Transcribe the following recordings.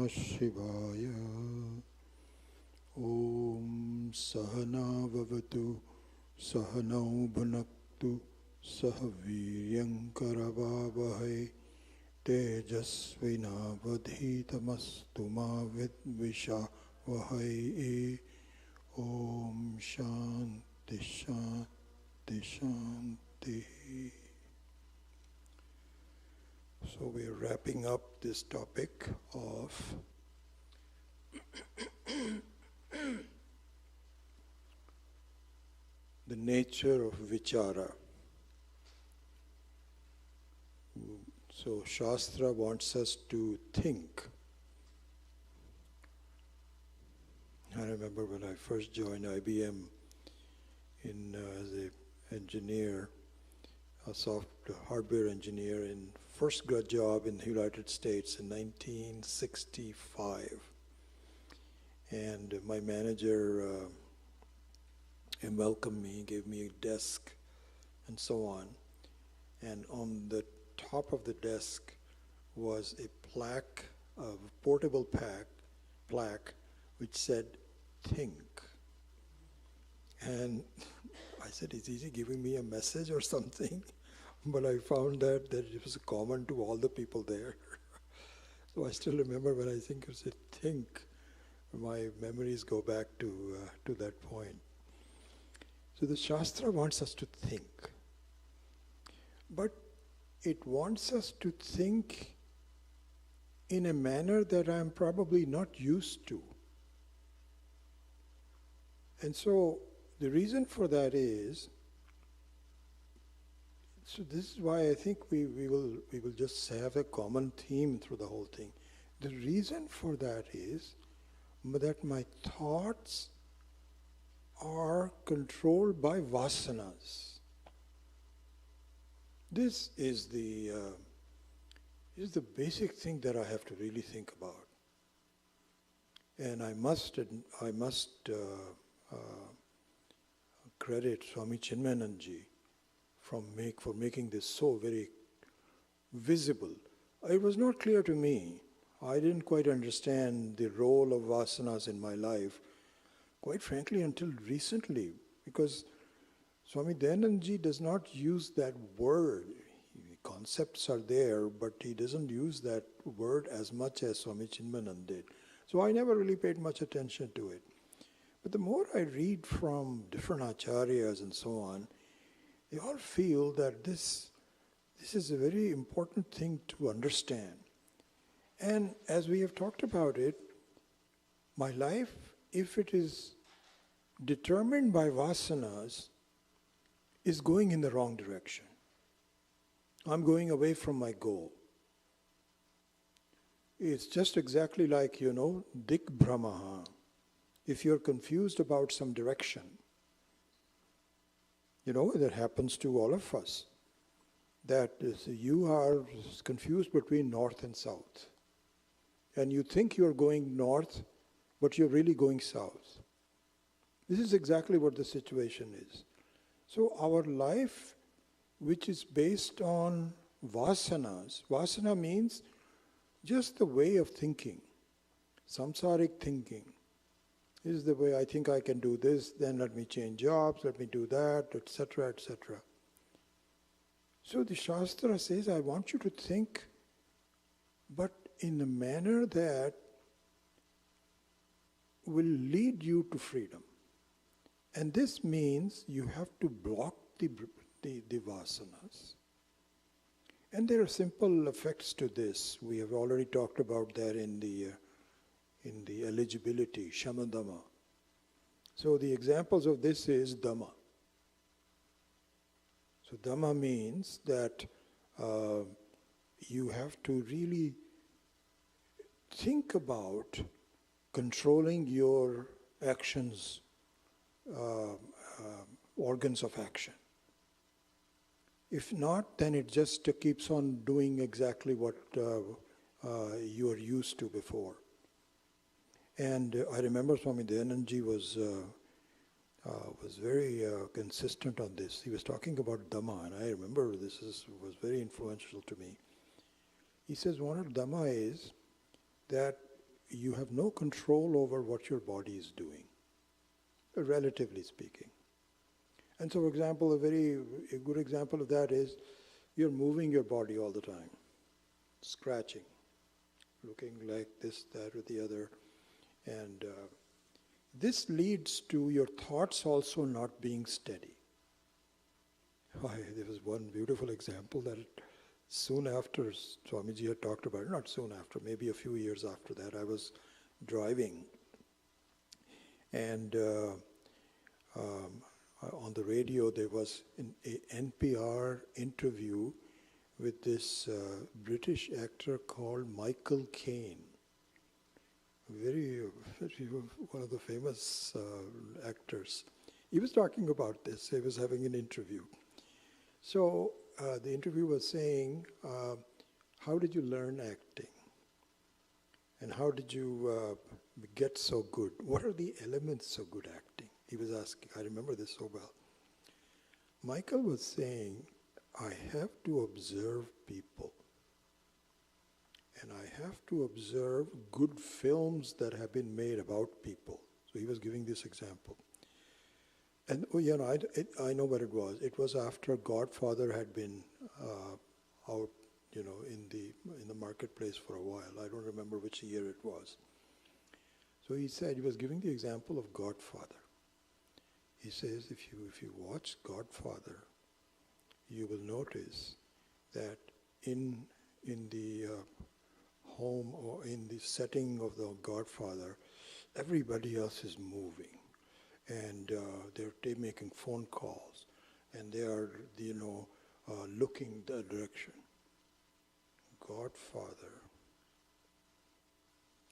Shivaya. Om Sahana Vavatu Sahanau Bhunaktu Sahaviryankaravavahai Tejasvinavadhitamastu ma vidvishavahai. Om Shanti Shanti Shanti. So we're wrapping up this topic of the nature of vichara. So Shastra wants us to think. I remember when I first joined IBM as an engineer, a hardware engineer in first grad job in the United States in 1965. And my manager welcomed me, gave me a desk and so on. And on the top of the desk was a plaque, a portable plaque, which said, "Think." And I said, "Is he giving me a message or something?" But I found that it was common to all the people there. So I still remember when I think it said "think," my memories go back to that point. So the Shastra wants us to think. But it wants us to think in a manner that I'm probably not used to. And so the reason for that is, so this is why I think we will just have a common theme through the whole thing. The reason for that is that my thoughts are controlled by vasanas. This is the basic thing that I have to really think about. And I must credit Swami Chinmayananda for making this so very visible. It was not clear to me. I didn't quite understand the role of vasanas in my life, quite frankly, until recently, because Swami Dayananda does not use that word. The concepts are there, but he doesn't use that word as much as Swami Chinmayananda did. So I never really paid much attention to it. But the more I read from different acharyas and so on, they all feel that this is a very important thing to understand. And as we have talked about it, my life, if it is determined by vasanas, is going in the wrong direction. I'm going away from my goal. It's just exactly like, dik brahmaha. If you're confused about some direction, that happens to all of us, that you are confused between north and south. And you think you're going north, but you're really going south. This is exactly what the situation is. So our life, which is based on vasanas, vasana means just the way of thinking, samsaric thinking. This is the way I think I can do this, then let me change jobs, let me do that, etc., etc. So the Shastra says, I want you to think, but in a manner that will lead you to freedom. And this means you have to block the vasanas. And there are simple effects to this. We have already talked about that in the eligibility, shamadhamma. So the examples of this is dhamma. So dhamma means that you have to really think about controlling your actions, organs of action. If not, then it just keeps on doing exactly what you are used to before. And I remember Swami Dayananda was very consistent on this. He was talking about Dhamma, and I remember this was very influential to me. He says one of Dhamma is that you have no control over what your body is doing, relatively speaking. And so, for example, a good example of that is you're moving your body all the time, scratching, looking like this, that, or the other. And this leads to your thoughts also not being steady. There was one beautiful example that soon after Swamiji had talked about it, not soon after, maybe a few years after that, I was driving and on the radio there was an NPR interview with this British actor called Michael Caine. Very one of the famous actors. He was talking about this. He was having an interview. So the interview was saying, how did you learn acting? And how did you get so good? What are the elements of good acting? He was asking. I remember this so well. Michael was saying, I have to observe people. And I have to observe good films that have been made about people. So he was giving this example. And I know what it was. It was after Godfather had been out, in the marketplace for a while. I don't remember which year it was. So he said, he was giving the example of Godfather. He says, if you watch Godfather, you will notice that in the home or in the setting of the Godfather, everybody else is moving. And they're making phone calls, and they are, looking that direction. Godfather.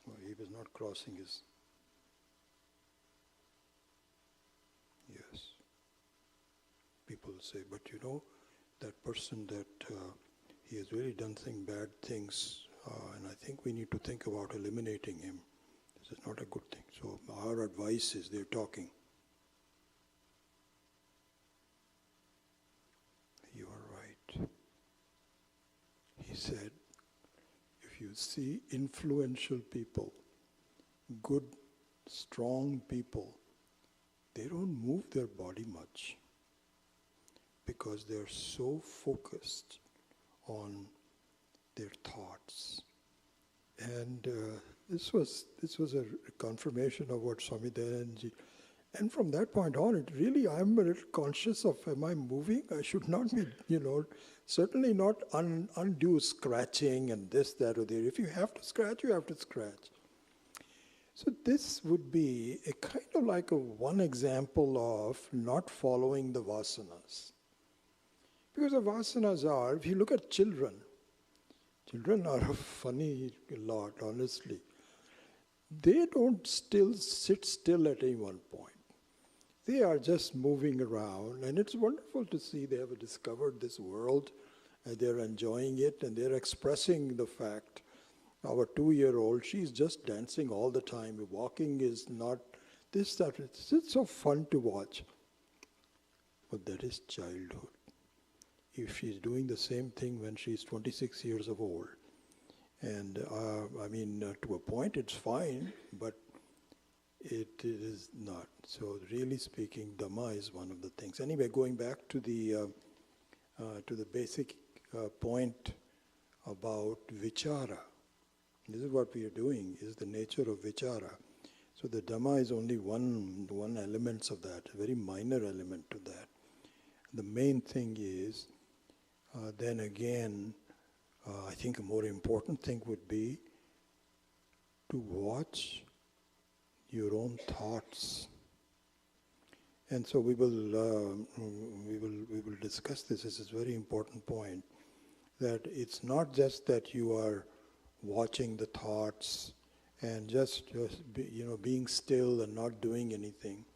Well, he was not crossing his. Yes. People say, but that person that he has really done some bad things, and I think we need to think about eliminating him. This is not a good thing. So our advice is, they're talking. You are right. He said, if you see influential people, good, strong people, they don't move their body much because they're so focused on their thoughts. And this was a confirmation of what Swami Dayanandaji. And from that point on, I'm a little conscious of, am I moving? I should not be, certainly not undue scratching and this, that, or there. If you have to scratch, you have to scratch. So this would be a kind of like one example of not following the vasanas. Because the vasanas are, if you look at children are a funny lot, honestly. They don't sit still at any one point. They are just moving around, and it's wonderful to see they have discovered this world, and they're enjoying it, and they're expressing the fact. Our 2-year-old, she's just dancing all the time. Walking is not this, that. It's so fun to watch. But that is childhood. If she's doing the same thing when she's 26 years of old, and to a point it's fine, but it is not. So really speaking, Dhamma is one of the things. Anyway, going back to the basic point about vichara. This is what we are doing, is the nature of vichara. So the Dhamma is only one element of that, a very minor element to that. The main thing is, then again, I think a more important thing would be to watch your own thoughts. And so we will discuss this. This is a very important point, that it's not just that you are watching the thoughts and just being still and not doing anything.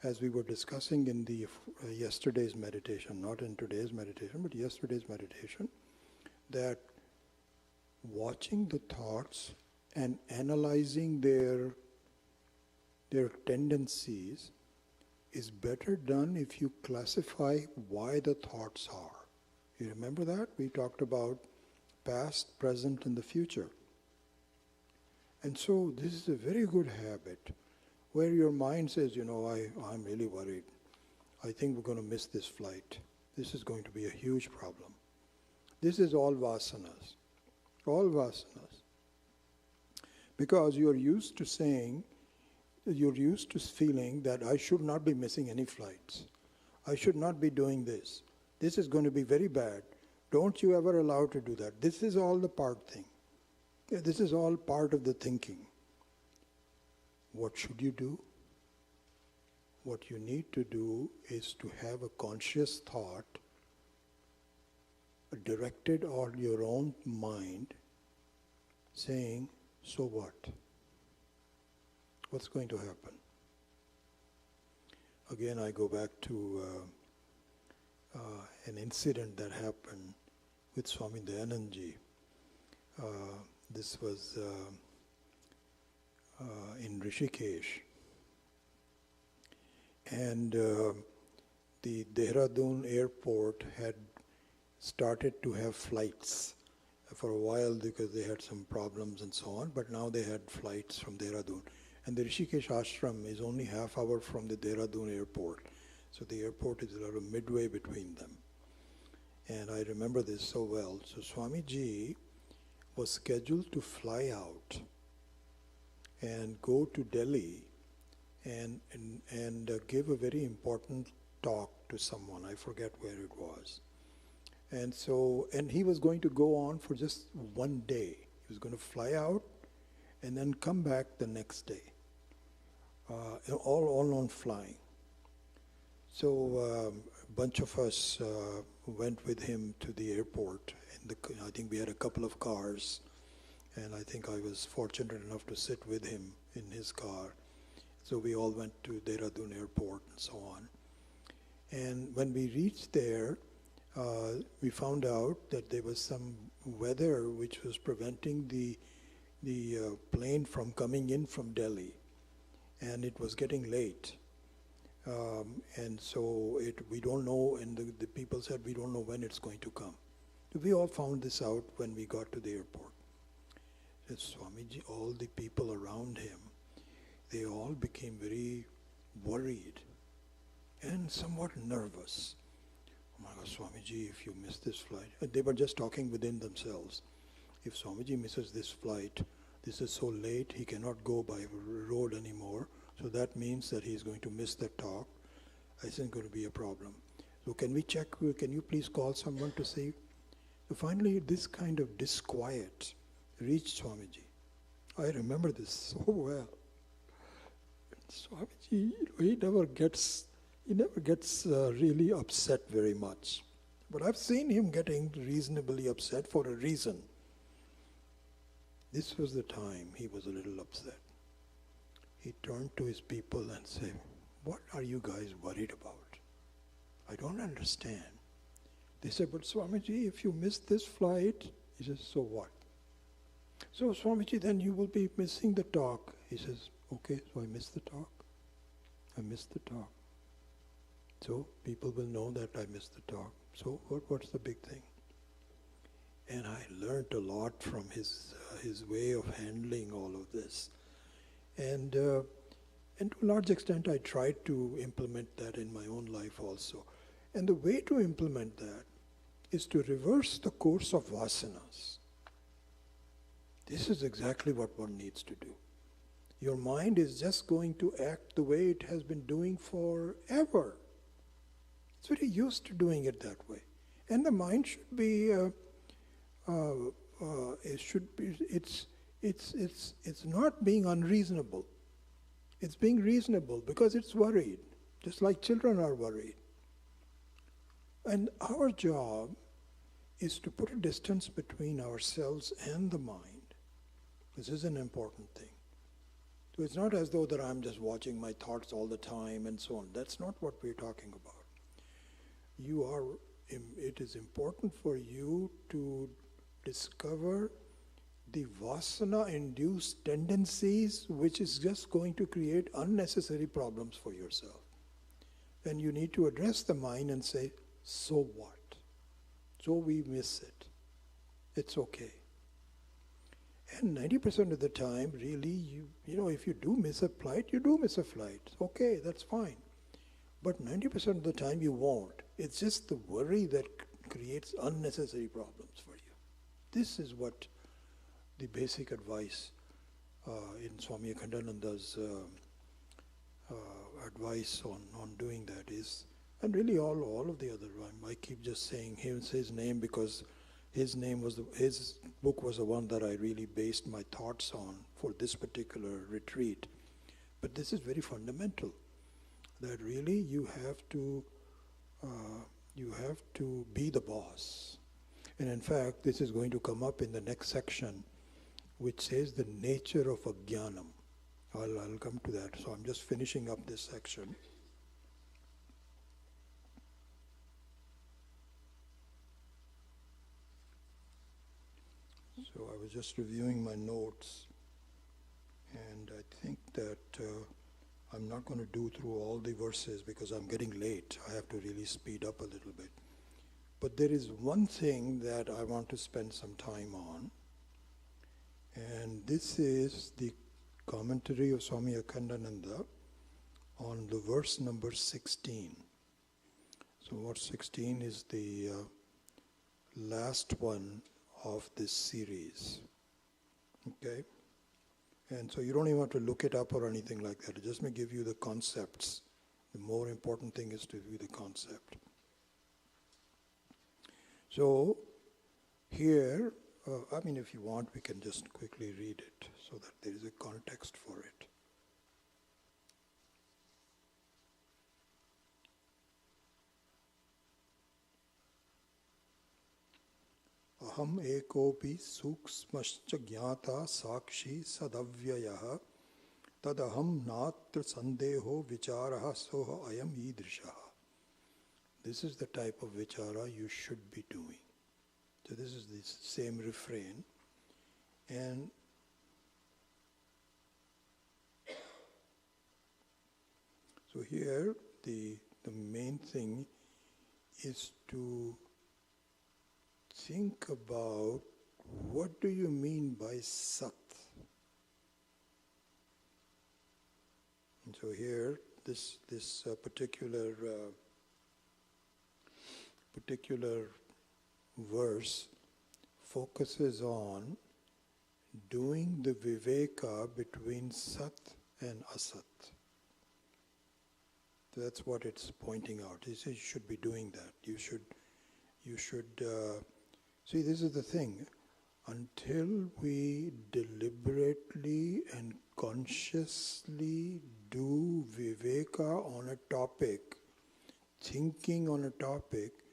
As we were discussing in the yesterday's meditation, not in today's meditation, but yesterday's meditation, that watching the thoughts and analyzing their tendencies is better done if you classify why the thoughts are. You remember that? We talked about past, present, and the future. And so this is a very good habit where your mind says, I'm really worried. I think we're going to miss this flight. This is going to be a huge problem. This is all vasanas. All vasanas. Because you're used to feeling that I should not be missing any flights. I should not be doing this. This is going to be very bad. Don't you ever allow to do that. This is all the part thing. This is all part of the thinking. What should you do? What you need to do is to have a conscious thought directed on your own mind, saying, so what? What's going to happen? Again, I go back to an incident that happened with Swami Dayanandji. This was in Rishikesh. And the Dehradun airport had started to have flights for a while because they had some problems and so on, but now they had flights from Dehradun. And the Rishikesh ashram is only half hour from the Dehradun airport. So the airport is a midway between them. And I remember this so well. So Swamiji was scheduled to fly out and go to Delhi and give a very important talk to someone. I forget where it was. And he was going to go on for just one day. He was going to fly out and then come back the next day. All on flying. So a bunch of us went with him to the airport. I think we had a couple of cars, and I think I was fortunate enough to sit with him in his car. So we all went to Dehradun airport and so on. And when we reached there, we found out that there was some weather which was preventing the plane from coming in from Delhi, and it was getting late. And so we don't know, and the people said, we don't know when it's going to come. We all found this out when we got to the airport. And Swamiji, all the people around him, they all became very worried and somewhat nervous. Oh my God, Swamiji, if you miss this flight. And they were just talking within themselves. If Swamiji misses this flight, this is so late, he cannot go by road anymore. So that means that he's going to miss the talk. I think it's going to be a problem. So can we check, can you please call someone to see? So finally, this kind of disquiet reached Swamiji. I remember this so well. Swamiji, he never gets really upset very much. But I've seen him getting reasonably upset for a reason. This was the time he was a little upset. He turned to his people and said, what are you guys worried about? I don't understand. They said, but Swamiji, if you miss this flight, he says, so what? So Swamiji, then you will be missing the talk. He says, okay, so I missed the talk. I missed the talk. So people will know that I missed the talk. So what's the big thing? And I learned a lot from his way of handling all of this. And to a large extent, I tried to implement that in my own life also. And the way to implement that is to reverse the course of vasanas. This is exactly what one needs to do. Your mind is just going to act the way it has been doing forever. It's very used to doing it that way. And the mind should be, it's not being unreasonable. It's being reasonable because it's worried, just like children are worried. And our job is to put a distance between ourselves and the mind. This is an important thing. So it's not as though that I'm just watching my thoughts all the time and so on. That's not what we're talking about. It is important for you to discover the vasana-induced tendencies which is just going to create unnecessary problems for yourself. And you need to address the mind and say, so what? So we miss it. It's okay. And 90% of the time, really, if you do miss a flight, you do miss a flight. Okay, that's fine. But 90% of the time you won't. It's just the worry that creates unnecessary problems for you. This is what the basic advice in Swami Akhandananda's advice on doing that is. And really all of the other, I keep just saying his name because his book was the one that I really based my thoughts on for this particular retreat. But this is very fundamental, that really you have to be the boss. And in fact, this is going to come up in the next section, which says the nature of ajnanam. I'll come to that. So I'm just finishing up this section. So I was just reviewing my notes, and I think that I'm not going to do through all the verses because I'm getting late. I have to really speed up a little bit. But there is one thing that I want to spend some time on, and this is the commentary of Swami Akhandananda on the verse number 16. So verse 16 is the last one of this series. Okay? And so you don't even have to look it up or anything like that. It just may give you the concepts. The more important thing is to give you the concept. So here, if you want, we can just quickly read it so that there is a context for it. Aham ekopi suksmascha jnata sakshi sadavyayah tadaham natra sandeho vicharaha soha ayam idrishaha. This is the type of vichara you should be doing. So this is the same refrain. And so here the main thing is to think about what do you mean by Sat. And so here this particular verse focuses on doing the viveka between Sat and Asat. So that's what it's pointing out. He says you should be doing that. You should see, this is the thing. Until we deliberately and consciously do viveka on a topic, thinking on a topic,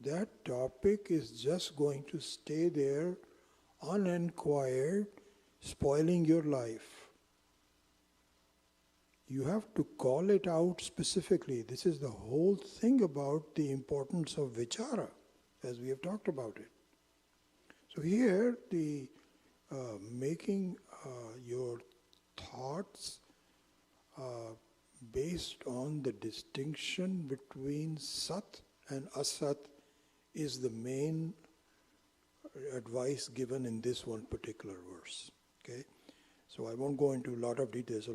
that topic is just going to stay there uninquired, spoiling your life. You have to call it out specifically. This is the whole thing about the importance of vichara, as we have talked about it. So here, the making your thoughts based on the distinction between Sat and Asat is the main advice given in this one particular verse. Okay, so I won't go into a lot of details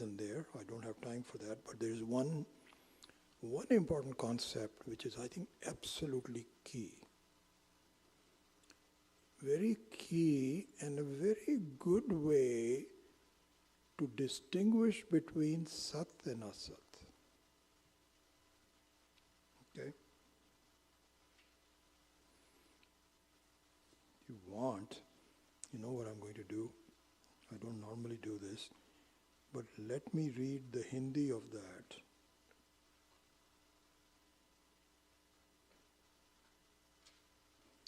in there. I don't have time for that. But there is one important concept which is, I think, absolutely key. Very key and a very good way to distinguish between Sat and Asat. Okay? If you want, you know what I'm going to do. I don't normally do this, but let me read the Hindi of that.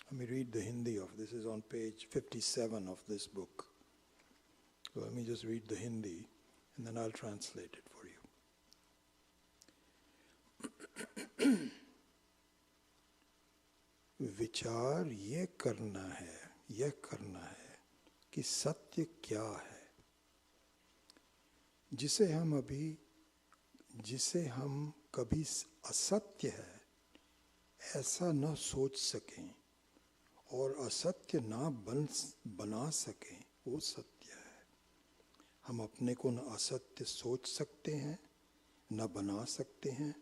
Let me read the Hindi of this. Is on page 57 of this book. So let me just read the Hindi and then I'll translate it for you. विचार ये करना है कि सत्य क्या है, जिसे हम कभी असत्य है ऐसा न सोच सकें और असत्य ना बना सकें, वो सत्य है। हम अपने को न असत्य सोच सकते हैं, न बना सकते हैं,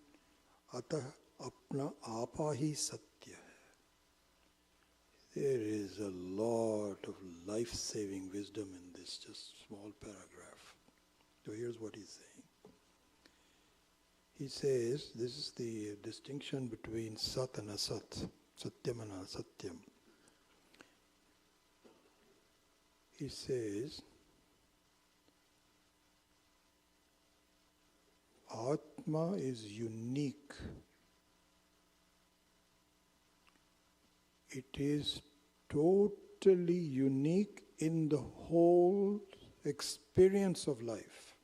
अतः अपना आपा ही सत्य है। There is a lot of life-saving wisdom in this just small paragraph. So here's what he's saying. He says, this is the distinction between sat and asat, satyam and asatyam. He says, Atma is unique. It is totally unique in the whole experience of life.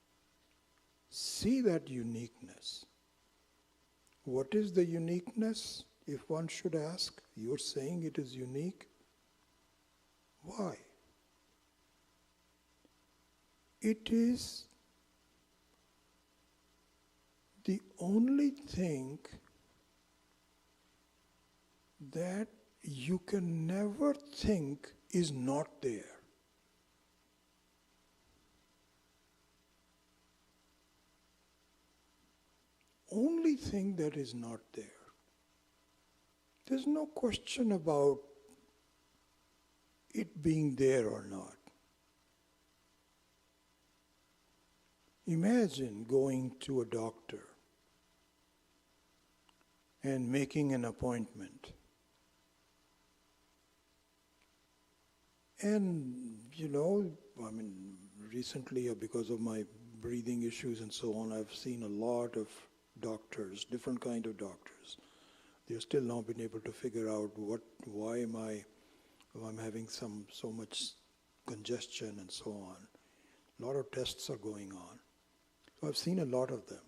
See that uniqueness. What is the uniqueness, if one should ask? You're saying it is unique. Why? It is the only thing that you can never think is not there. Only thing that is not there. There's no question about it being there or not. Imagine going to a doctor and making an appointment. And, recently, because of my breathing issues and so on, I've seen a lot of doctors, different kind of doctors. They've still not been able to figure out why I'm having so much congestion and so on. A lot of tests are going on. So I've seen a lot of them.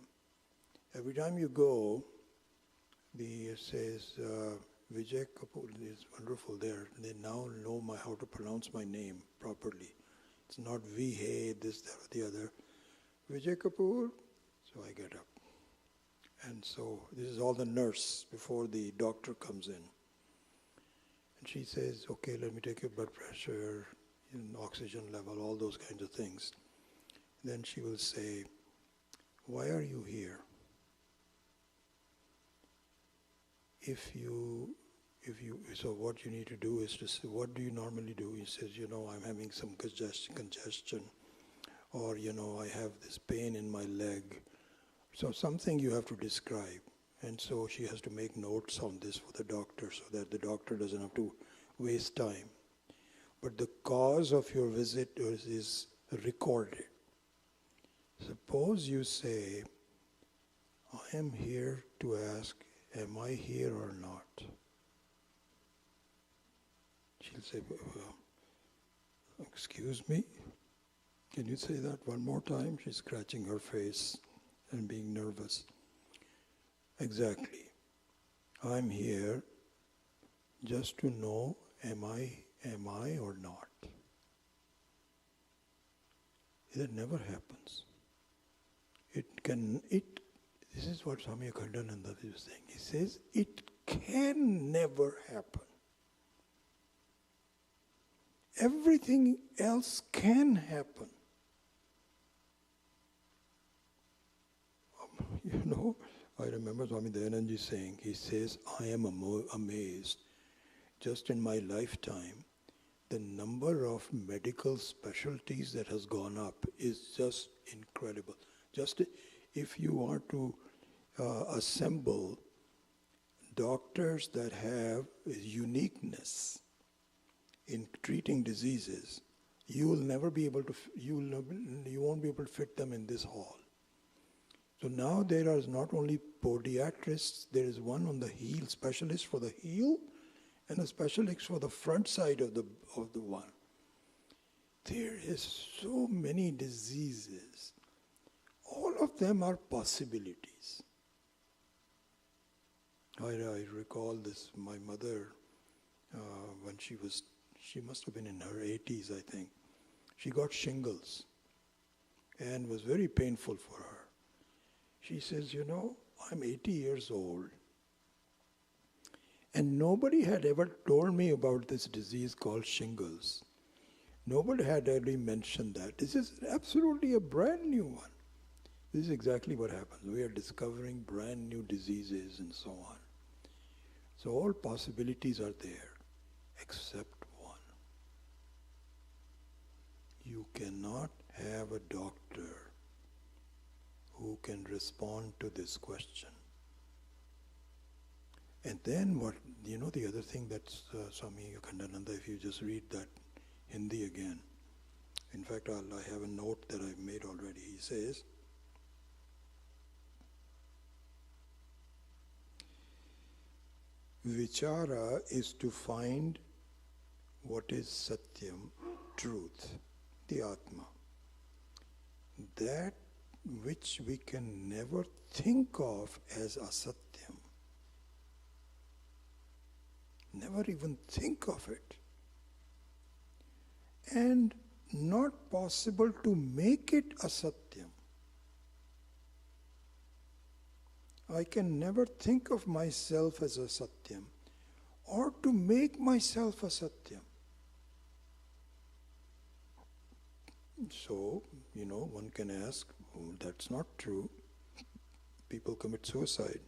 Every time you go, it says, Vijay Kapoor is wonderful there. They now know how to pronounce my name properly. It's not Vijay, this, that, or the other. Vijay Kapoor. So I get up. And so this is all the nurse before the doctor comes in. And she says, okay, let me take your blood pressure, oxygen level, all those kinds of things. Then she will say, why are you here? So what you need to do is to say, what do you normally do? He says, I'm having some congestion, or, I have this pain in my leg. So something you have to describe. And so she has to make notes on this for the doctor so that the doctor doesn't have to waste time. But the cause of your visit is recorded. Suppose you say, I am here to ask, am I here or not? She'll say, excuse me? Can you say that one more time? She's scratching her face and being nervous. Exactly. I'm here just to know, am I or not? That never happens. This is what Swami Akhandananda is saying. He says, it can never happen. Everything else can happen. I remember Swami Dayanandaji saying, he says, I am amazed, just in my lifetime, the number of medical specialties that has gone up is just incredible. Just if you want to assemble doctors that have uniqueness in treating diseases, you won't be able to fit them in this hall. So now there are not only podiatrists, there is one on the heel, specialist for the heel, and a specialist for the front side of the one. There is so many diseases. All of them are possibilities. I recall this, my mother, when she must have been in her 80s, I think. She got shingles and was very painful for her. She says, I'm 80 years old And nobody had ever told me about this disease called shingles. Nobody had ever mentioned that. This is absolutely a brand new one. This is exactly what happens. We are discovering brand new diseases and so on. So all possibilities are there, except one. You cannot have a doctor who can respond to this question. And then what, the other thing that's Swami Akhandananda, if you just read that Hindi again. In fact, I have a note that I've made already. He says, Vichara is to find what is Satyam, truth, the Atma. That which we can never think of as Asatyam. Never even think of it. And not possible to make it Asatyam. I can never think of myself as a Satyam or to make myself a Satyam. So, one can ask, oh, that's not true. People commit suicide.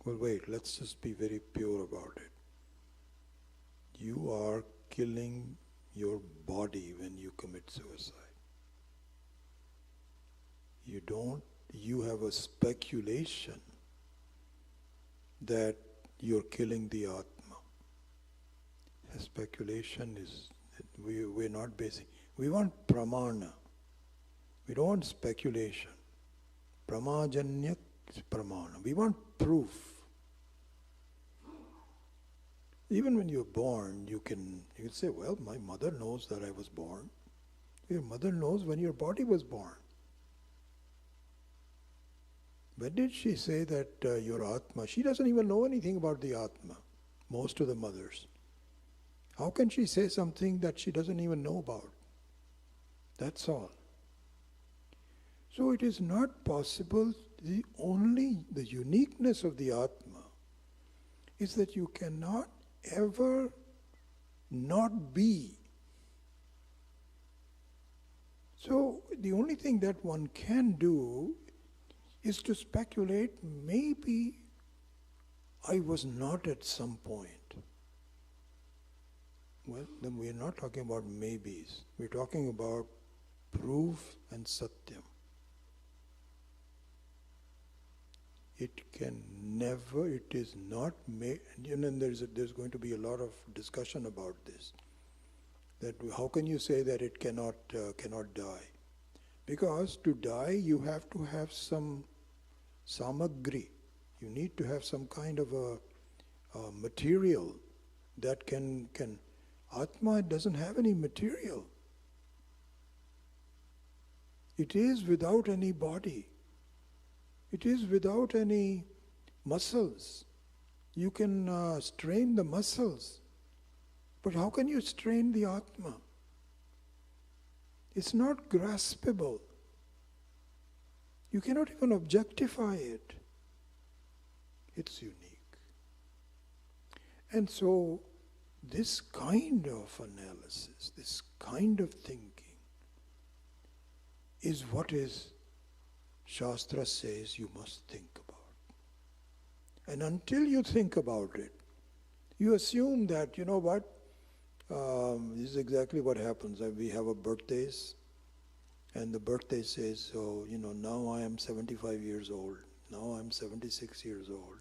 Well, wait, let's just be very pure about it. You are killing your body when you commit suicide. You have a speculation that you're killing the Atma. A speculation is, we're not basic. We want pramana. We don't want speculation. Pramajanya pramana. We want proof. Even when you're born, you can say, well, my mother knows that I was born. Your mother knows when your body was born. When did she say that your Atma? She doesn't even know anything about the Atma, most of the mothers. How can she say something that she doesn't even know about? That's all. So it is not possible. The uniqueness of the Atma is that you cannot ever not be. So the only thing that one can do is to speculate, maybe I was not at some point. Well, then we are not talking about maybes. We're talking about proof and satyam. It can never, it is not made, and there's going to be a lot of discussion about this. That how can you say that it cannot die? Because to die you have to have some samagri. You need to have some kind of a material that can Atma doesn't have any material. It is without any body. It is without any muscles. You can strain the muscles. But how can you strain the Atma? It's not graspable. You cannot even objectify it. It's unique. And so, this kind of analysis, this kind of thinking, is what is Shastra says you must think about. And until you think about it, you assume that, this is exactly what happens. We have a birthdays, and the birthday says, so, now I am 75 years old, now I'm 76 years old.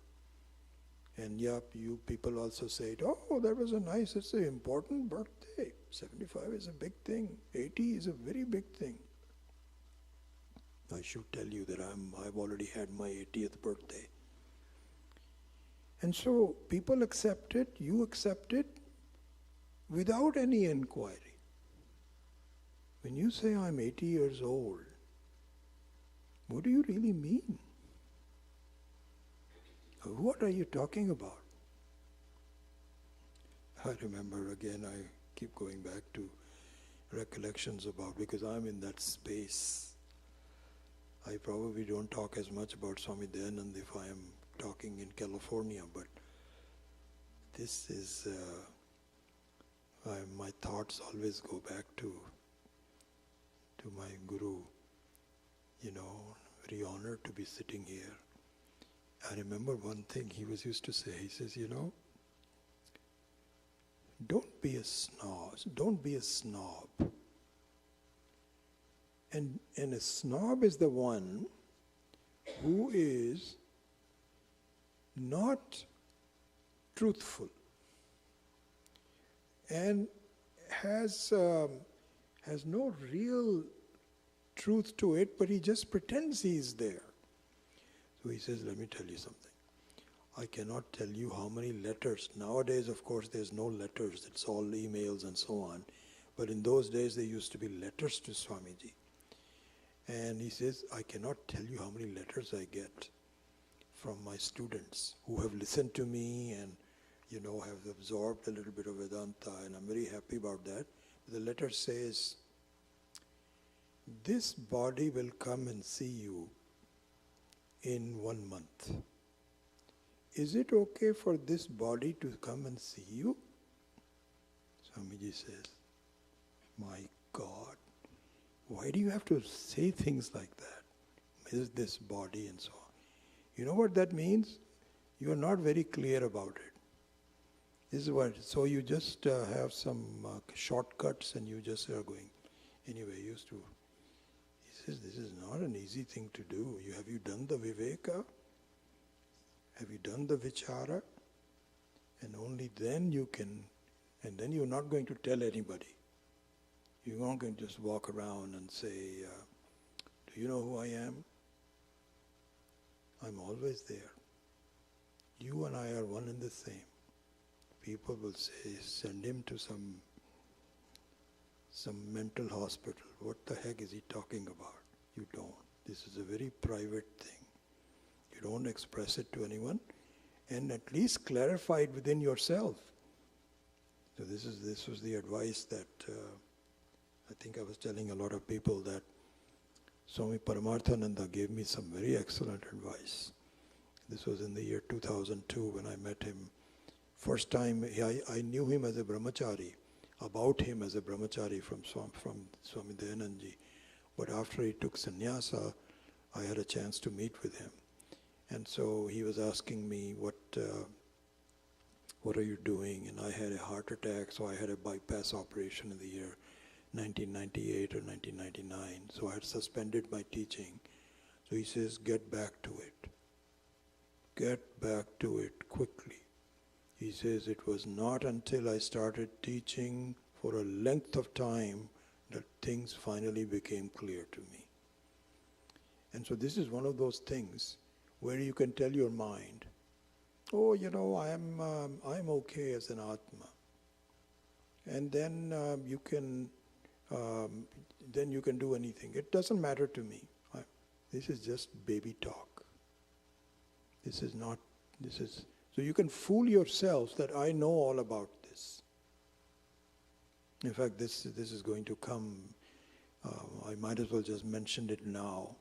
And you people also say, oh, that was it's an important birthday. 75 is a big thing. 80 is a very big thing. I should tell you that I've already had my 80th birthday. And so people accept it, you accept it, without any inquiry. When you say I'm 80 years old, what do you really mean? What are you talking about? I remember again, I keep going back to recollections about, because I'm in that space. I probably don't talk as much about Swami Dayananda if I am talking in California, but this is, my thoughts always go back to my Guru. Very honored to be sitting here. I remember one thing he was used to say. He says, don't be a snob. Don't be a snob. And a snob is the one who is not truthful and has no real truth to it, but he just pretends he is there. So he says, let me tell you something. I cannot tell you how many letters. Nowadays, of course, there's no letters. It's all emails and so on. But in those days, there used to be letters to Swamiji. And he says, I cannot tell you how many letters I get from my students who have listened to me and, have absorbed a little bit of Vedanta, and I'm very happy about that. The letter says, this body will come and see you in 1 month. Is it okay for this body to come and see you? Swamiji says, my God, why do you have to say things like that? Is this body and so on? You know what that means? You are not very clear about it. This is what. So you just have some shortcuts and you just are going. Anyway, he says, this is not an easy thing to do. Have you done the viveka? Have you done the vichara? And only then you can, and then you're not going to tell anybody. You're not going to just walk around and say, do you know who I am? I'm always there. You and I are one and the same. People will say, send him to some mental hospital. What the heck is he talking about? You don't. This is a very private thing. You don't express it to anyone, and at least clarify it within yourself. So this was the advice that I think I was telling a lot of people, that Swami Paramarthananda gave me some very excellent advice. This was in the year 2002 when I met him. First time I knew him as a brahmachari, about him as a brahmachari from Swami Dayanandji. But after he took sannyasa, I had a chance to meet with him. And so he was asking me, what are you doing? And I had a heart attack, so I had a bypass operation in the year 1998 or 1999. So I had suspended my teaching. So he says, get back to it. Get back to it quickly. He says, it was not until I started teaching for a length of time that things finally became clear to me. And so this is one of those things where you can tell your mind, oh, I'm okay as an Atma. And then you can do anything. It doesn't matter to me. This is just baby talk. So you can fool yourselves that I know all about this. In fact, this is going to come, I might as well just mention it now.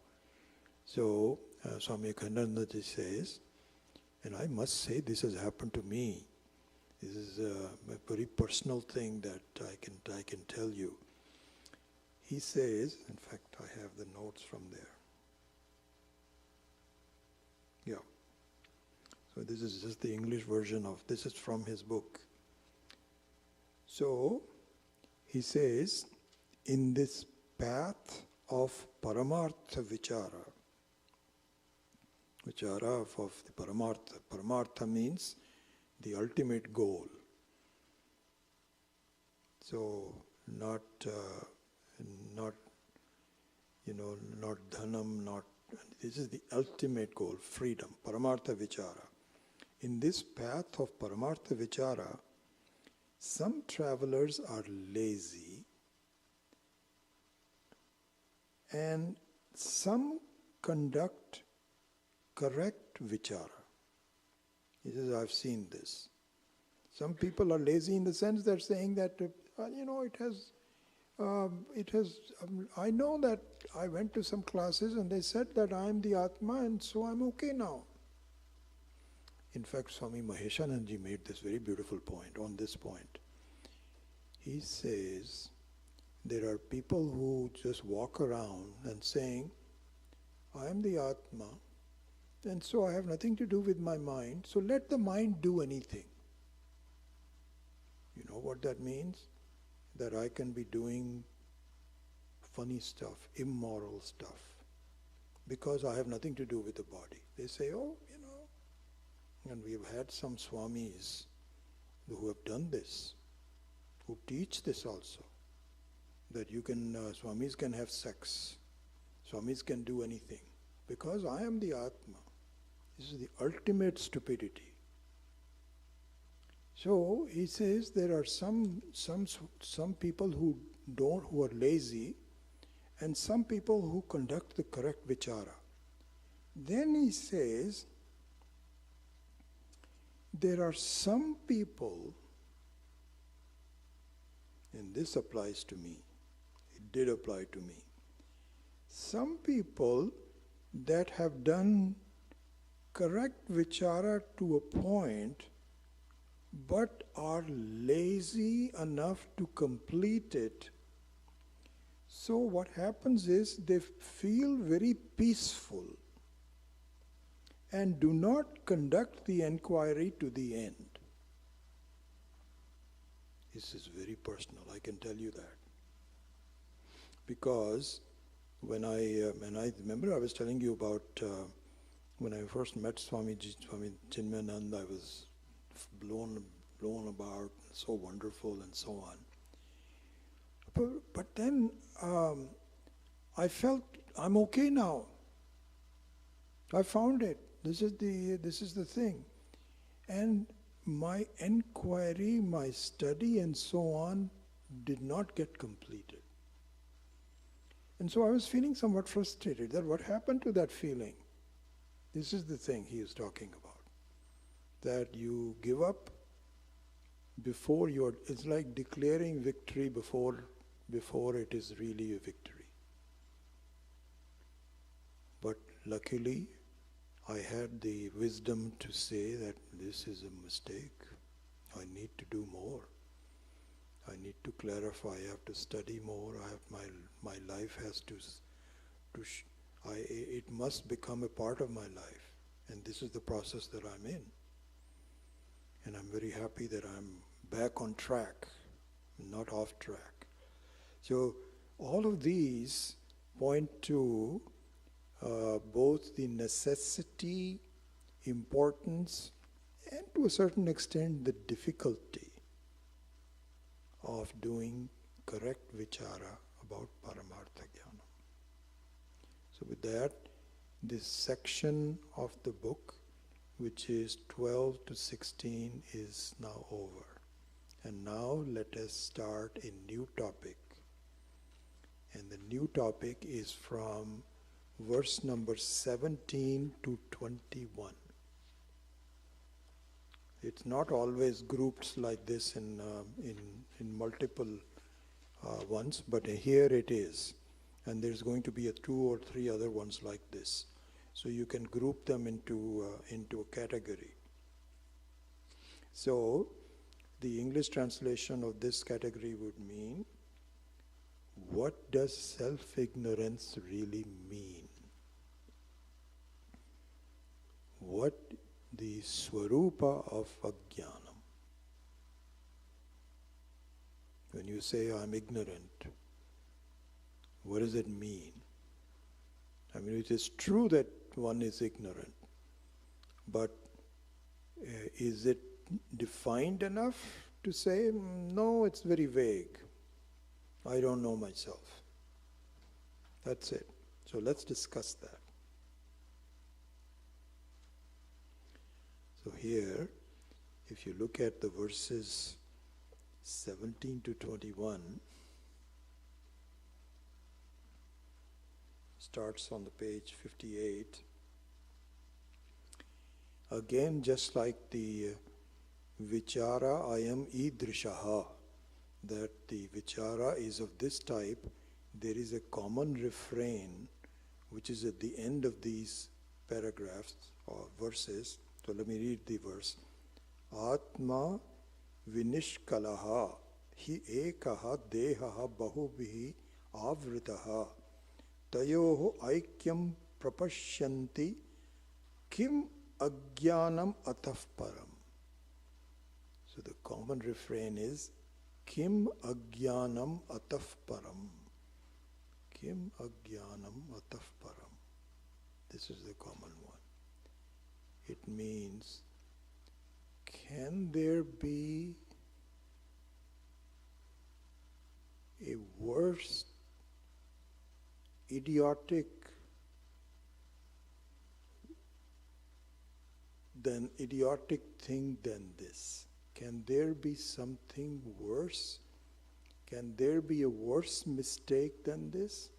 So, Swami Akhandananda says, and I must say this has happened to me. This is a very personal thing that I can tell you. He says, in fact, I have the notes from there. Yeah. So this is just the English version of, this is from his book. So, he says, in this path of Paramartha Vichara, Vichara of the Paramartha. Paramartha means the ultimate goal. So, not dhanam, this is the ultimate goal, freedom, Paramartha Vichara. In this path of Paramartha Vichara, some travelers are lazy and some conduct correct vichara. He says, I've seen this. Some people are lazy in the sense they're saying that, I know that I went to some classes and they said that I'm the Atma and so I'm okay now. In fact, Swami Maheshananji made this very beautiful point on this point. He says, there are people who just walk around and saying, I am the Atma, and so I have nothing to do with my mind, so let the mind do anything. You know what that means? That I can be doing funny stuff, immoral stuff, because I have nothing to do with the body. They say, oh, you know, and we have had some Swamis who have done this, who teach this also, that you can, Swamis can have sex, Swamis can do anything, because I am the Atma. This is the ultimate stupidity. So he says there are some people who are lazy, and some people who conduct the correct vichara. Then he says there are some people, and this applies to me, it did apply to me, some people that have done correct vichara to a point, but are lazy enough to complete it. So what happens is they feel very peaceful and do not conduct the inquiry to the end. This is very personal, I can tell you that. Because when I remember I was telling you about when I first met Swami Chinmayananda, I was blown about, so wonderful and so on. But then I felt I'm okay now. I found it. This is the thing. And my inquiry, my study and so on did not get completed. And so I was feeling somewhat frustrated that what happened to that feeling? This is the thing he is talking about. That you give up before it's like declaring victory before it is really a victory. But luckily, I had the wisdom to say that this is a mistake. I need to do more. I need to clarify. I have to study more. I have my life has to it must become a part of my life, and this is the process that I'm in. And I'm very happy that I'm back on track, not off track. So all of these point to both the necessity, importance, and to a certain extent the difficulty of doing correct vichara about Paramartha Jnana. So with that, this section of the book, which is 12 to 16, is now over. And now let us start a new topic. And the new topic is from verse number 17 to 21. It's not always grouped like this in multiple ones, but here it is. And there's going to be 2 or 3 other ones like this. So you can group them into a category. So the English translation of this category would mean, what does self-ignorance really mean? What the swarupa of ajnanam? When you say I'm ignorant, what does it mean? I mean, it is true that one is ignorant, but is it defined enough to say, no, it's very vague. I don't know myself. That's it. So let's discuss that. So here, if you look at the verses 17 to 21, starts on the page 58. Again, just like the vichara ayam idrishaha, that the vichara is of this type, there is a common refrain which is at the end of these paragraphs or verses So let me read the verse. Atma vinishkalaha hi ekaha dehaha bahubhihi avritaha tayoho aikyam prapashyanti kim ajnanam atah param. So the common refrain is Kim ajnanam atah param. Kim ajnanam atah param. This is the common one. It means, can there be a worse idiotic thing than this? Can there be something worse? Can there be a worse mistake than this?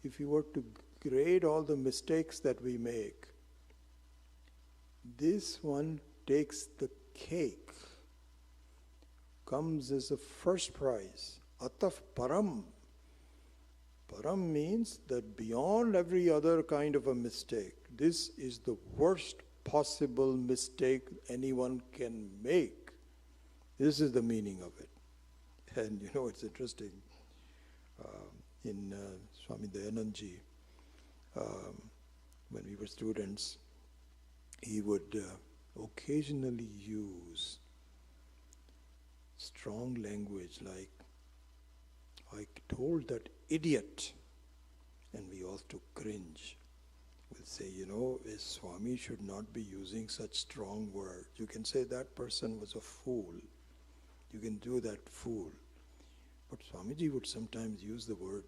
If you were to grade all the mistakes that we make, this one takes the cake, comes as a first prize. Atah param. Param means that beyond every other kind of a mistake, this is the worst possible mistake anyone can make. This is the meaning of it. And it's interesting. In Swami Dayanandji, when we were students, he would occasionally use strong language like, I told that idiot, and we all to cringe. We'll say, a Swami should not be using such strong words. You can say that person was a fool. You can do that, fool. But Swamiji would sometimes use the word,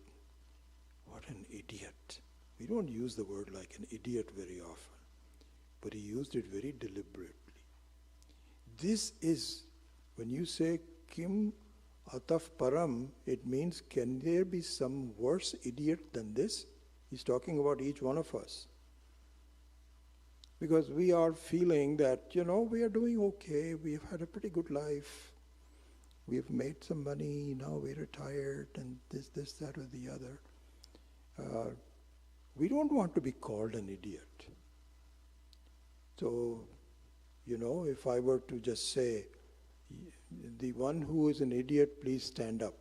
what an idiot. We don't use the word like an idiot very often, but he used it very deliberately. This is, when you say Kim Atah Param, it means, can there be some worse idiot than this? He's talking about each one of us. Because we are feeling that, we are doing okay, we have had a pretty good life, we have made some money, now we're retired, and this, that, or the other. We don't want to be called an idiot. So, if I were to just say, the one who is an idiot, please stand up.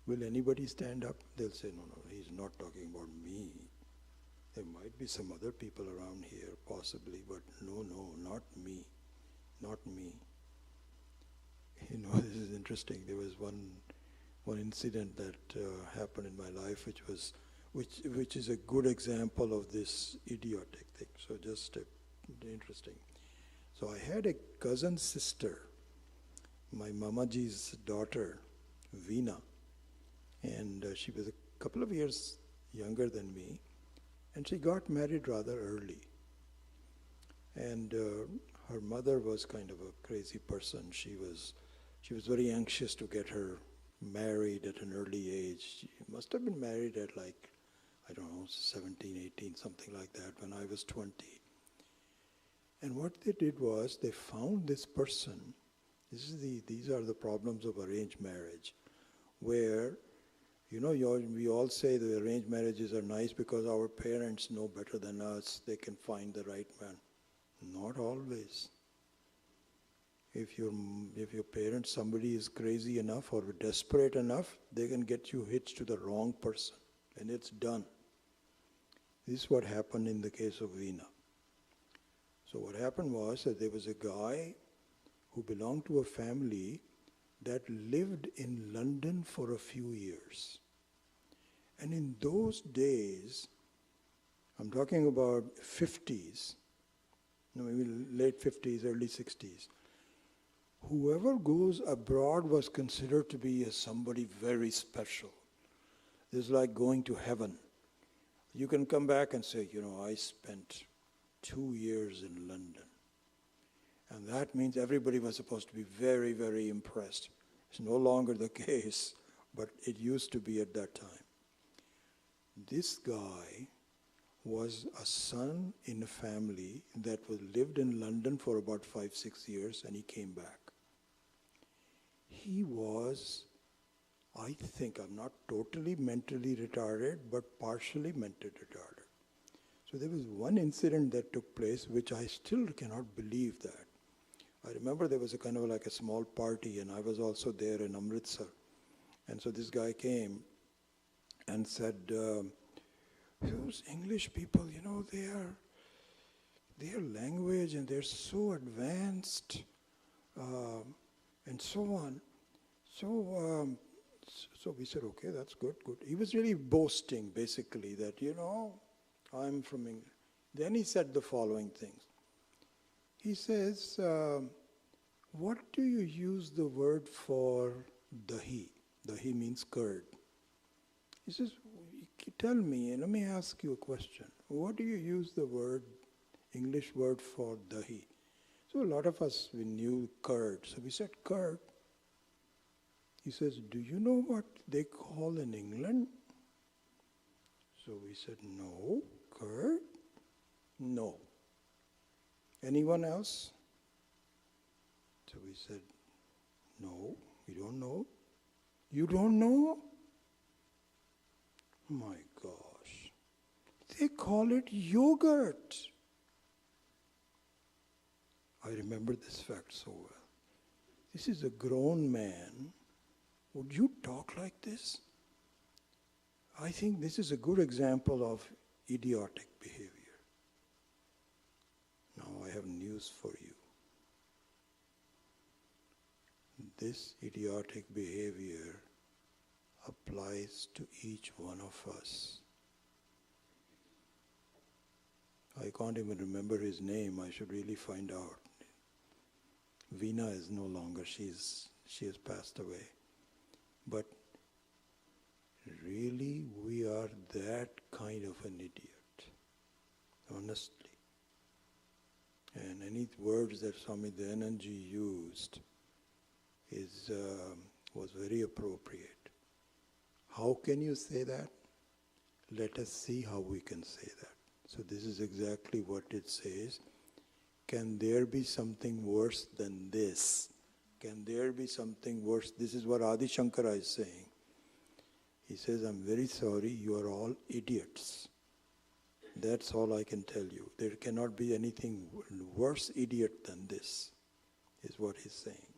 Will anybody stand up? They'll say, no, he's not talking about me. There might be some other people around here, possibly, but no, not me. Not me. This is interesting. There was one incident that happened in my life, which is a good example of this idiotic thing. So just interesting. So I had a cousin sister, my Mamaji's daughter, Veena, and she was a couple of years younger than me, and she got married rather early. And her mother was kind of a crazy person. She was very anxious to get her married at an early age. She must have been married at 17, 18, something like that, when I was 20. And what they did was, they found this person. These are the problems of arranged marriage, where, we all say the arranged marriages are nice because our parents know better than us, they can find the right man. Not always. If your parents, somebody is crazy enough or desperate enough, they can get you hitched to the wrong person, and it's done. This is what happened in the case of Veena. So what happened was that there was a guy who belonged to a family that lived in London for a few years. And in those days, I'm talking about 50s, maybe late 50s, early 60s, whoever goes abroad was considered to be somebody very special. It's like going to heaven. You can come back and say, I spent 2 years in London. And that means everybody was supposed to be very, very impressed. It's no longer the case, but it used to be at that time. This guy was a son in a family that lived in London for about 5-6 years, and he came back. He was, I think, I'm not totally mentally retarded, but partially mentally retarded. So there was one incident that took place which I still cannot believe that. I remember there was a kind of like a small party and I was also there in Amritsar. And so this guy came and said, those English people, their language and they're so advanced and so on. So we said, okay, that's good. He was really boasting basically that, I'm from England. Then he said the following things. He says, what do you use the word for dahi? Dahi means curd. He says, tell me, and let me ask you a question. What do you use the English word for dahi? So a lot of us, we knew curd. So we said curd. He says, do you know what they call in England? So we said, no. Curd? No. Anyone else? So we said, no, we don't know. You don't know? My gosh. They call it yogurt. I remember this fact so well. This is a grown man. Would you talk like this? I think this is a good example of idiotic behavior. Now I have news for you. This idiotic behavior applies to each one of us. I can't even remember his name. I should really find out. Veena is no longer, she has passed away. But really, we are that kind of an idiot, honestly. And any words that Swami Dayanandaji used was very appropriate. How can you say that? Let us see how we can say that. So this is exactly what it says. Can there be something worse than this? Can there be something worse? This is what Adi Sankara is saying. He says, I'm very sorry, you are all idiots. That's all I can tell you. There cannot be anything worse idiot than this, is what he's saying.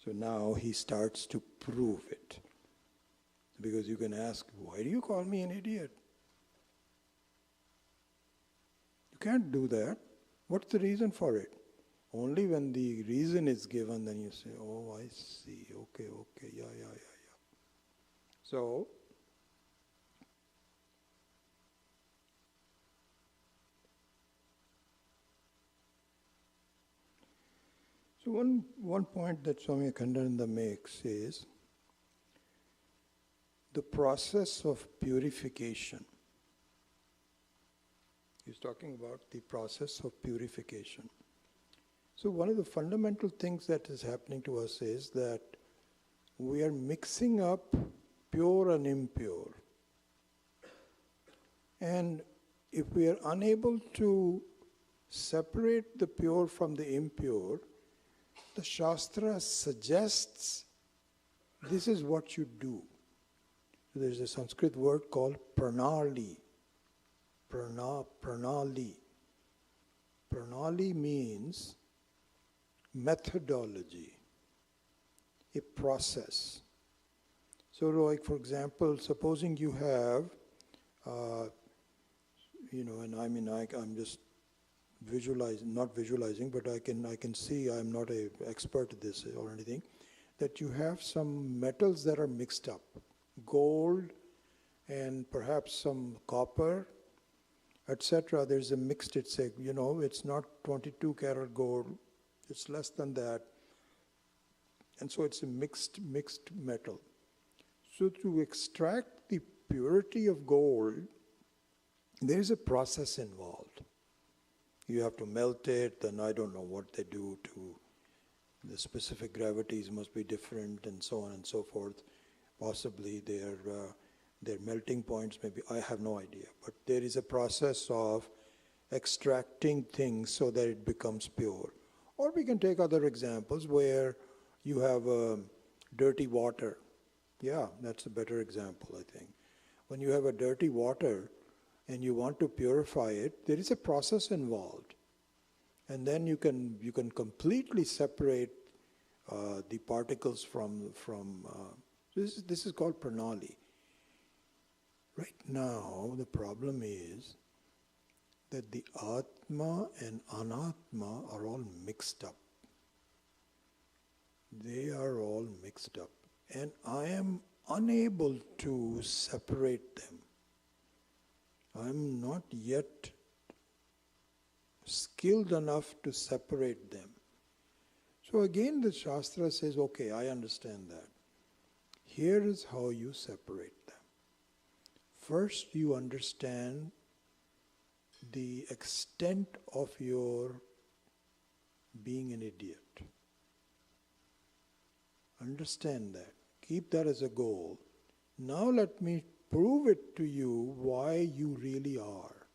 So now he starts to prove it. Because you can ask, why do you call me an idiot? You can't do that. What's the reason for it? Only when the reason is given, then you say, oh, I see, okay, yeah. So one point that Swami Akhandananda makes is the process of purification. He's talking about the process of purification. So one of the fundamental things that is happening to us is that we are mixing up pure and impure. And if we are unable to separate the pure from the impure, the Shastra suggests this is what you do. There's a Sanskrit word called pranali. Pranali. Pranali means methodology, a process. So like for example, supposing you have, I'm just not visualizing, but I can see, I'm not an expert at this or anything, that you have some metals that are mixed up, gold and perhaps some copper, etc. There's a mixed, it's not 22 karat gold, it's less than that. And so it's a mixed metal. So to extract the purity of gold, there is a process involved. You have to melt it, and I don't know what they do to the specific gravities must be different and so on and so forth. Possibly their melting points maybe, I have no idea. But there is a process of extracting things so that it becomes pure. Or we can take other examples where you have dirty water. Yeah, that's a better example, I think. When you have a dirty water, and you want to purify it, there is a process involved. And then you can completely separate the particles from this is called pranali. Right now, the problem is that the Atma and Anatma are all mixed up. They are all mixed up. And I am unable to separate them. I am not yet skilled enough to separate them. So again the Shastra says, okay, I understand that. Here is how you separate them. First you understand the extent of your being an idiot. Understand that. Keep that as a goal. Now let me prove it to you why you really are.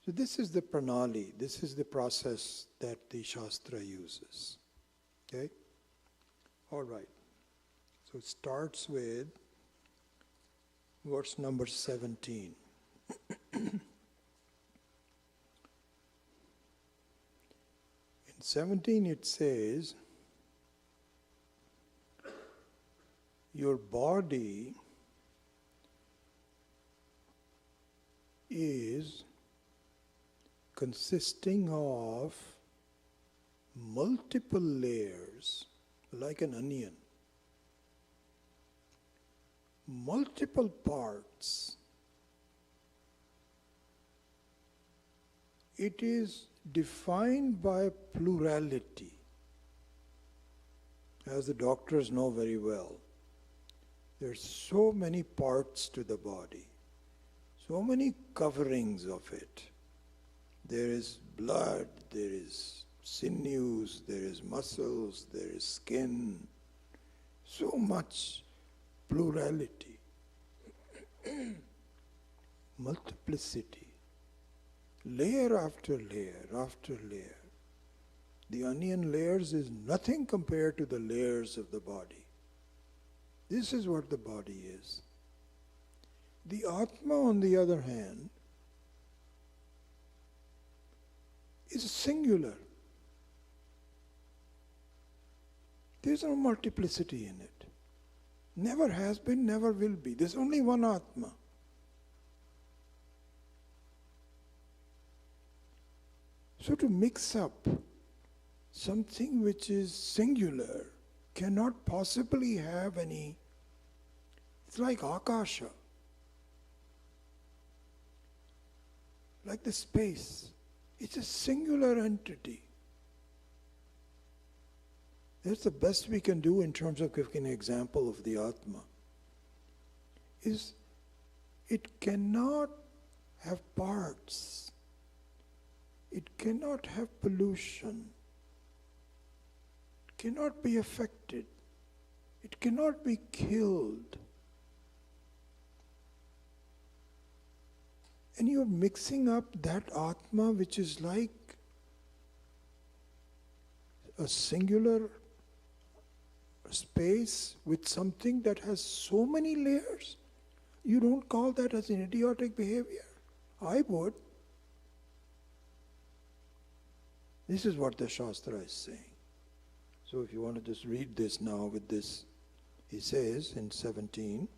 So this is the pranali, this is the process that the Shastra uses. Okay? All right. So it starts with verse number 17. In 17 it says, your body is consisting of multiple layers, like an onion. Multiple parts. It is defined by plurality, as the doctors know very well. There's so many parts to the body, so many coverings of it. There is blood, there is sinews, there is muscles, there is skin, so much plurality, multiplicity, layer after layer after layer. The onion layers is nothing compared to the layers of the body. This is what the body is. The Atma, on the other hand, is singular. There is no multiplicity in it. Never has been, never will be. There's only one Atma. So to mix up something which is singular cannot possibly have any. It's like Akasha, like the space. It's a singular entity. That's the best we can do in terms of giving an example of the Atma. Is it cannot have parts. It cannot have pollution. It cannot be affected. It cannot be killed. And you're mixing up that Atma, which is like a singular space with something that has so many layers. You don't call that as an idiotic behavior? I would. This is what the Shastra is saying. So if you want to just read this now with this, he says in 17,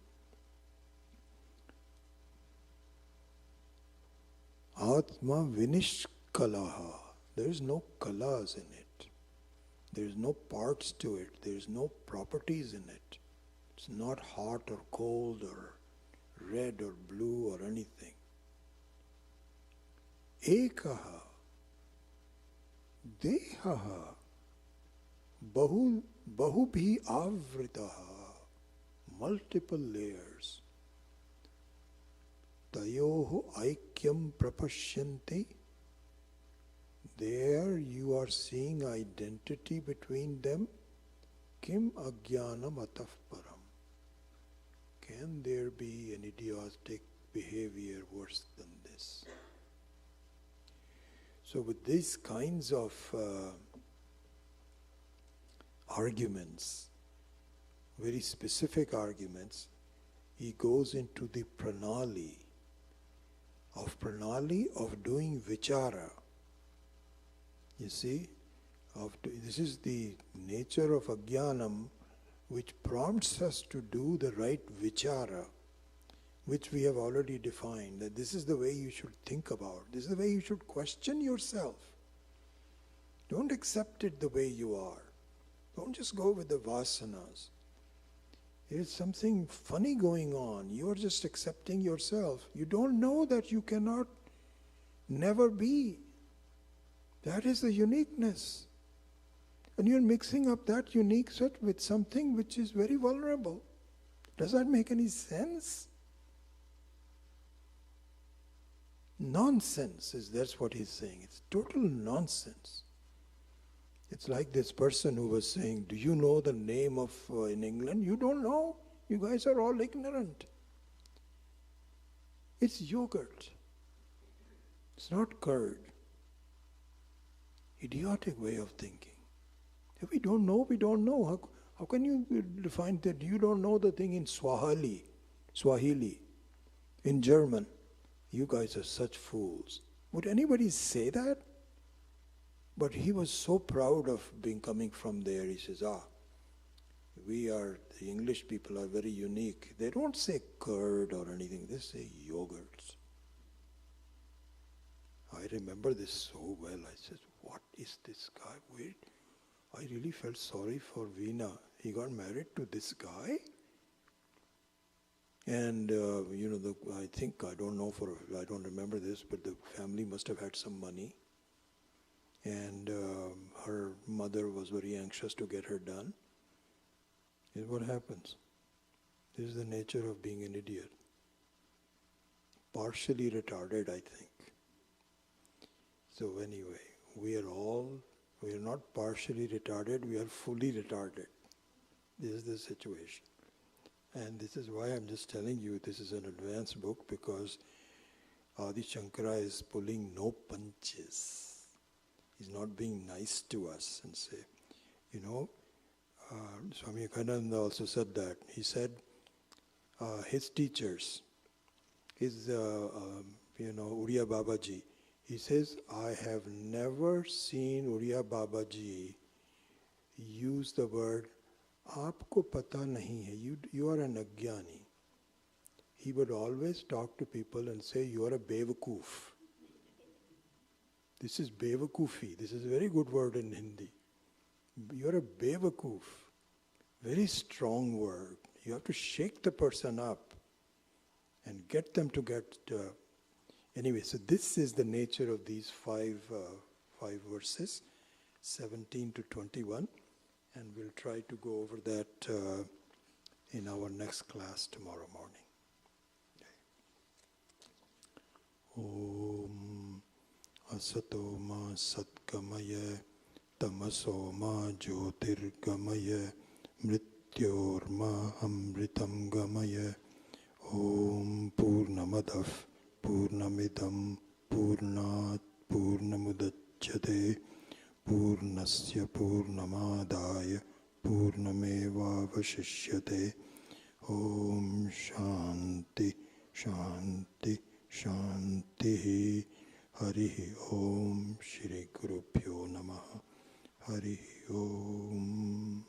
Atma vinishkalaha. There is no kalas in it. There is no parts to it. There is no properties in it. It's not hot or cold or red or blue or anything. Ekaha dehaha bahubhi avritaha. Multiple layers. Tayoho aikyam prapashyanti. There you are seeing identity between them. Kim ajnanam atah param. Can there be an idiotic behavior worse than this? So with these kinds of arguments, very specific arguments, he goes into the pranali of pranali, of doing vichara. You see, this is the nature of ajnanam, which prompts us to do the right vichara, which we have already defined, that this is the way you should think about, this is the way you should question yourself. Don't accept it the way you are. Don't just go with the vasanas. There's something funny going on. You're just accepting yourself. You don't know that you cannot never be. That is the uniqueness. And you're mixing up that unique set with something which is very vulnerable. Does that make any sense? Nonsense that's what he's saying. It's total nonsense. It's like this person who was saying, do you know the name of in England? You don't know. You guys are all ignorant. It's yogurt. It's not curd. Idiotic way of thinking. If we don't know, we don't know. How can you define that you don't know the thing in Swahili, in German? You guys are such fools. Would anybody say that? But he was so proud of coming from there. He says, the English people are very unique. They don't say curd or anything. They say yogurts. I remember this so well. I said, what is this guy? Wait, I really felt sorry for Veena. He got married to this guy? And, I don't remember this, but the family must have had some money. And her mother was very anxious to get her done. Here's what happens. This is the nature of being an idiot. Partially retarded, I think. So anyway, we are not partially retarded, we are fully retarded. This is the situation. And this is why I'm just telling you this is an advanced book, because Adi Sankara is pulling no punches. He's not being nice to us and say, Swami Akhandananda also said that. He said his teachers, his Uriya Babaji, he says, I have never seen Uriya Babaji use the word, aapko pata nahi hai, you are an ajnani. He would always talk to people and say, you are a bewakoof. This is bewakufi. This is a very good word in Hindi. You are a bewakoof. Very strong word. You have to shake the person up and get them to get... Anyway, so this is the nature of these five verses, 17 to 21. And we'll try to go over that in our next class tomorrow morning. Om Asato ma satgamaya tamaso ma jyotirgamaya mrityor ma amritam gamaya. Om Purnamadav Purnamidam Purnat Purnamudachyate Purnasya Purnamadaya Purnameva Vashishyate. Om Shanti Shanti Shanti. Harihi Om Shri Gurubhyo Namaha. Harihi Om.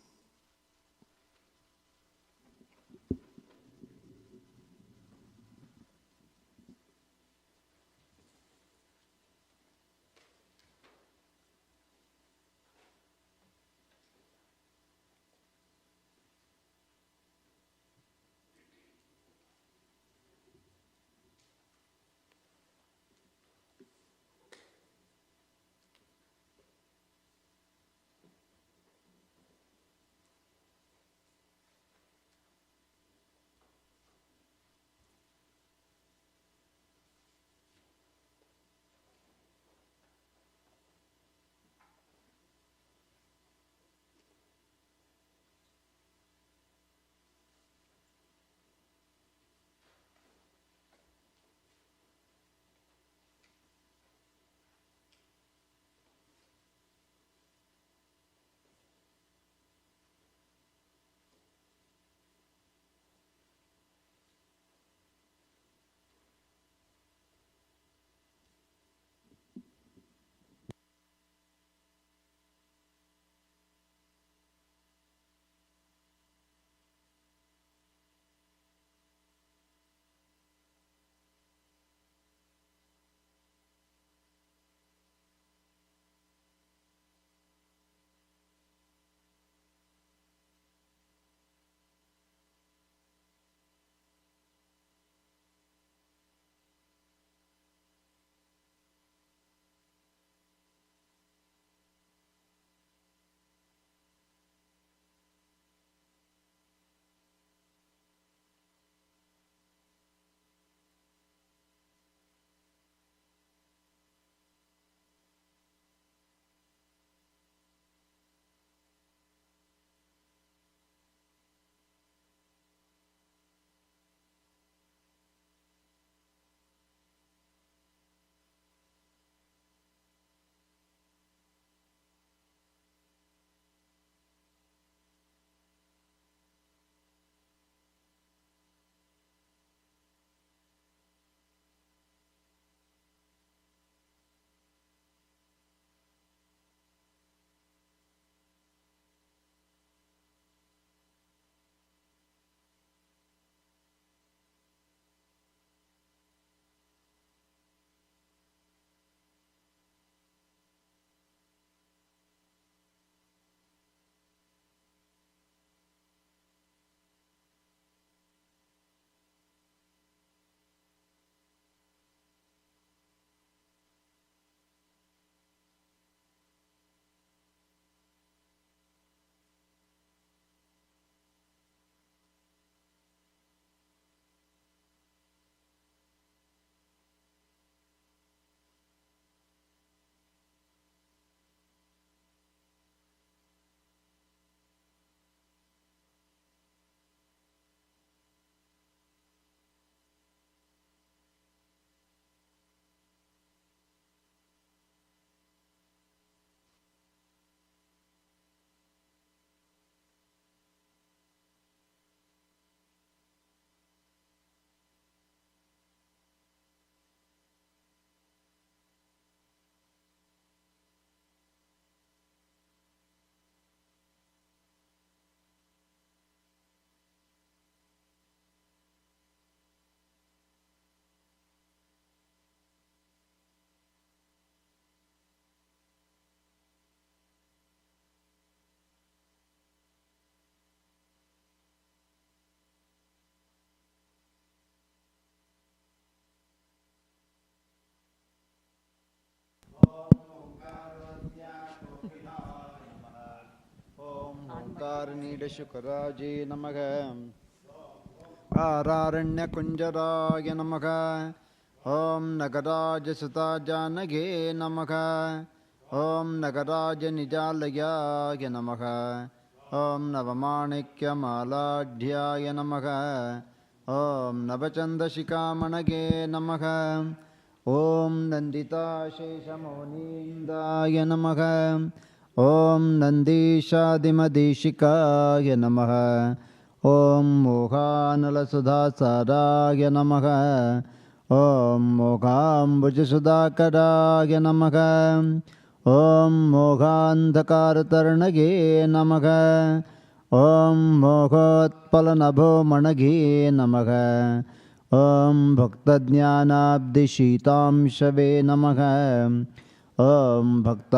आरणीडशुकराजे नमः आरारण्यकुञ्जराय नमः ॐ नगराजसुताजानगे नमः ॐ नगराजनिजालयाय नमः ॐ नवमाणिक्यमालाढ्याय नमः ॐ नवचन्दशिखामणगे नमः ॐ नन्दिताशेषमौनीन्दाय नमः ॐ नन्दीशादिमदीशिकाय नमः ॐ मोहानलसुधासाराय नमः ॐ मोघाम्बुजसुधाकराय नमः ॐ मोघान्धकारतर्णगे नमः ॐ मोघोत्पलनभोमणगे नमः ॐ भक्तज्ञानाब्धिशीतांशवे नमः ॐ भक्ता